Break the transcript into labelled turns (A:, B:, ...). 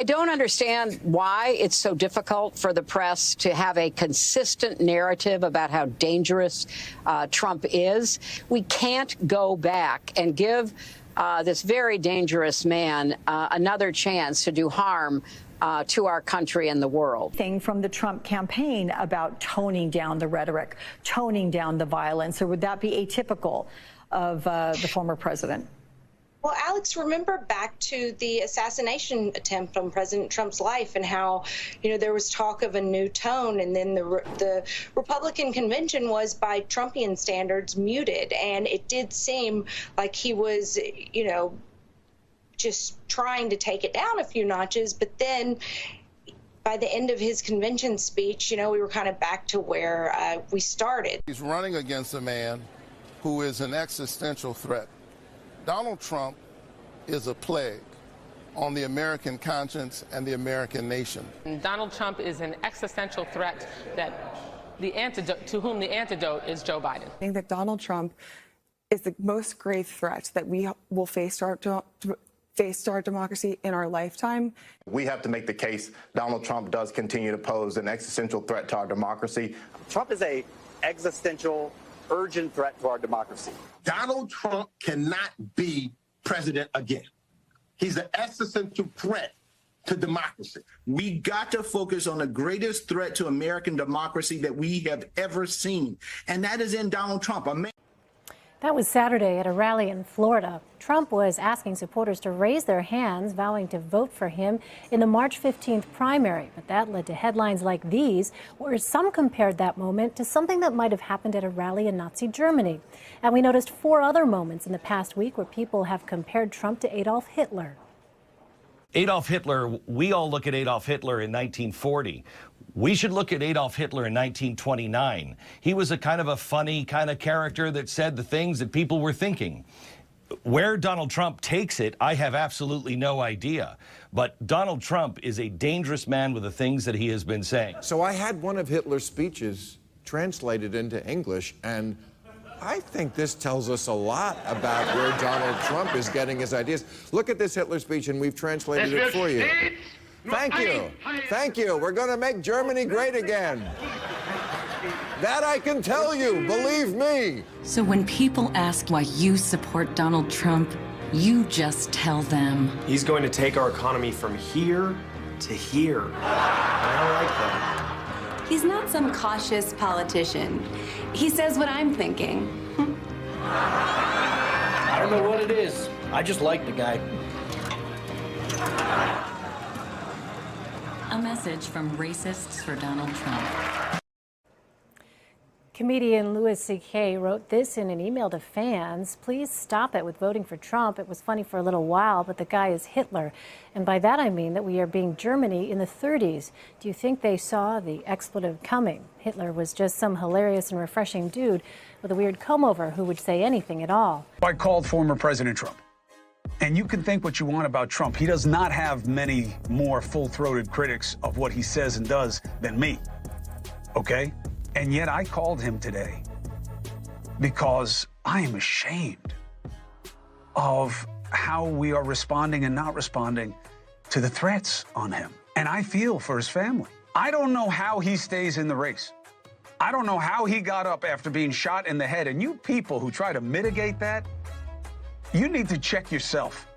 A: I don't understand why it's so difficult for the press to have a consistent narrative about how dangerous Trump is. We can't go back and give this very dangerous man another chance to do harm to our country and the world.
B: Thing from the Trump campaign about toning down the rhetoric, toning down the violence, or would that be atypical of the former president?
C: Well, Alex, remember back to the assassination attempt on President Trump's life and how, there was talk of a new tone, and then the Republican convention was, by Trumpian standards, muted. And it did seem like he was, just trying to take it down a few notches. But then by the end of his convention speech, we were kind of back to where we started.
D: He's running against a man who is an existential threat. Donald Trump is a plague on the American conscience and the American nation.
E: Donald Trump is an existential threat to whom the antidote is Joe Biden.
F: I think that Donald Trump is the most grave threat that we will face to our democracy in our lifetime.
G: We have to make the case Donald Trump does continue to pose an existential threat to our democracy.
H: Trump is an existential, urgent threat to our democracy.
I: Donald Trump cannot be president again. He's an existential threat to democracy.
J: We got to focus on the greatest threat to American democracy that we have ever seen, and that is in Donald Trump.
K: That was Saturday at a rally in Florida. Trump was asking supporters to raise their hands, vowing to vote for him in the March 15th primary. But that led to headlines like these, where some compared that moment to something that might have happened at a rally in Nazi Germany. And we noticed 4 other moments in the past week where people have compared Trump to Adolf Hitler.
L: Adolf Hitler, we all look at Adolf Hitler in 1940. We should look at Adolf Hitler in 1929. He was a kind of a funny kind of character that said the things that people were thinking. Where Donald Trump takes it, I have absolutely no idea. But Donald Trump is a dangerous man with the things that he has been saying.
M: So I had one of Hitler's speeches translated into English, and I think this tells us a lot about where Donald Trump is getting his ideas. Look at this Hitler speech, and we've translated it for you. Thank you. Thank you. We're going to make Germany great again. That I can tell you, believe me.
N: So when people ask why you support Donald Trump, you just tell them.
O: He's going to take our economy from here to here. And I like that.
P: He's not some cautious politician. He says what I'm thinking.
O: I don't know what it is. I just like the guy.
N: A message from Racists for Donald Trump.
K: Comedian Louis C.K. wrote this in an email to fans. Please stop it with voting for Trump. It was funny for a little while, but the guy is Hitler. And by that I mean that we are being Germany in the 30s. Do you think they saw the expletive coming? Hitler was just some hilarious and refreshing dude with a weird comb-over who would say anything at all.
Q: I called former President Trump. And you can think what you want about Trump. He does not have many more full-throated critics of what he says and does than me. Okay? And yet I called him today because I am ashamed of how we are responding and not responding to the threats on him. And I feel for his family. I don't know how he stays in the race. I don't know how he got up after being shot in the head. And you people who try to mitigate that, you need to check yourself.